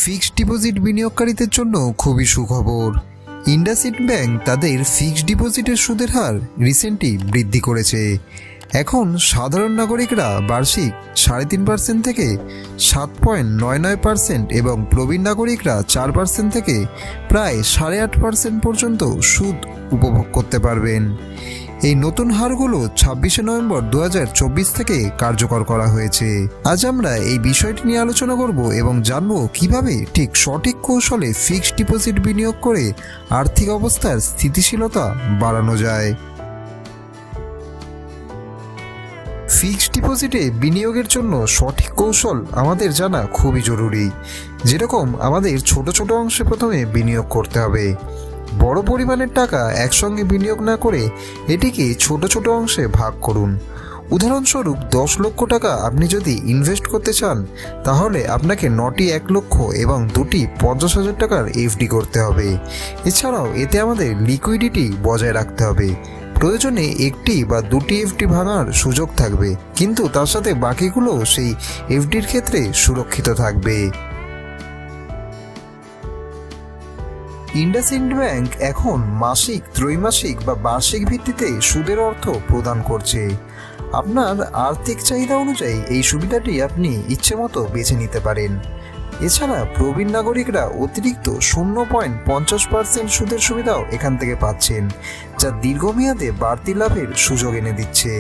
Fixed deposit বিনিয়োগকারীদের জন্য খুবই সুখবর। ইন্ডাসইন্ড ব্যাংক তাদের ফিক্সড ডিপোজিটের সুদের হার রিসেন্টলি বৃদ্ধি করেছে। এখন সাধারণ নাগরিকরা বার্ষিক 3.5% থেকে 7.99% এবং প্রবীণ নাগরিকরা 4% থেকে প্রায় 8.5% পর্যন্ত সুদ উপভোগ করতে পারবেন। এই নতুন হারগুলো 26শে নভেম্বর 2024 থেকে কার্যকর করা হয়েছে। আজ আমরা এই বিষয়টি নিয়ে আলোচনা করব এবং জানব কিভাবে ঠিক সঠিক কৌশলে ফিক্সড ডিপোজিট বিনিয়োগ করে আর্থিক অবস্থার স্থিতিশীলতা বাড়ানো যায়। ফিক্সড ডিপোজিটে বিনিয়োগের জন্য সঠিক কৌশল আমাদের জানা খুবই জরুরি। যেরকম আমাদের ছোট ছোট অংশে প্রথমে বিনিয়োগ করতে হবে। বড় পরিমাণের টাকা একসঙ্গে বিনিয়োগ না করে এটিকে ছোট ছোট অংশে ভাগ করুন। উদাহরণস্বরূপ 10 লক্ষ টাকা আপনি যদি ইনভেস্ট করতে চান, তাহলে আপনাকে 9টি 1 লক্ষ এবং 2টি 50,000 টাকার এফডি করতে হবে। এছাড়াও এতে আমাদের লিকুইডিটি বজায় রাখতে হবে। প্রয়োজনে 1টি বা 2টি এফডি ভাঙার সুযোগ থাকবে, কিন্তু তার সাথে বাকিগুলো সেই এফডির ক্ষেত্রে সুরক্ষিত থাকবে। ইন্ডাসইন্ড ব্যাংক এখন মাসিক, ত্রৈমাসিক বা বার্ষিক ভিত্তিতে সুদের অর্থ প্রদান করছে। আপনার আর্থিক চাহিদা অনুযায়ী এই সুবিধাটি আপনি ইচ্ছেমতো বেছে নিতে পারেন। এছাড়া প্রবীণ নাগরিকরা অতিরিক্ত 0.50% সুদের সুবিধাও এখান থেকে পাচ্ছেন, যা দীর্ঘমেয়াদে বাড়তি লাভের সুযোগ এনে দিচ্ছে।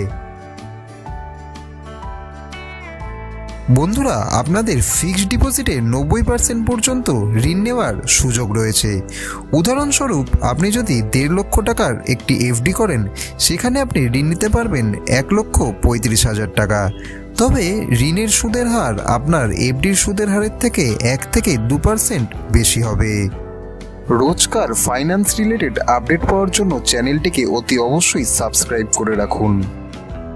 বন্ধুরা, আপনাদের ফিক্সড ডিপোজিটে 90% পর্যন্ত ঋণ নেওয়ার সুযোগ রয়েছে। উদাহরণস্বরূপ, আপনি যদি 1.5 লক্ষ টাকার একটি এফডি করেন, সেখানে আপনি ঋণ নিতে পারবেন 1,35,000 টাকা। তবে ঋণের সুদের হার আপনার এফডির সুদের হারের থেকে 1 থেকে 2% বেশি হবে। রোজকার ফাইন্যান্স রিলেটেড আপডেট পাওয়ার জন্য চ্যানেলটিকে অতি অবশ্যই সাবস্ক্রাইব করে রাখুন।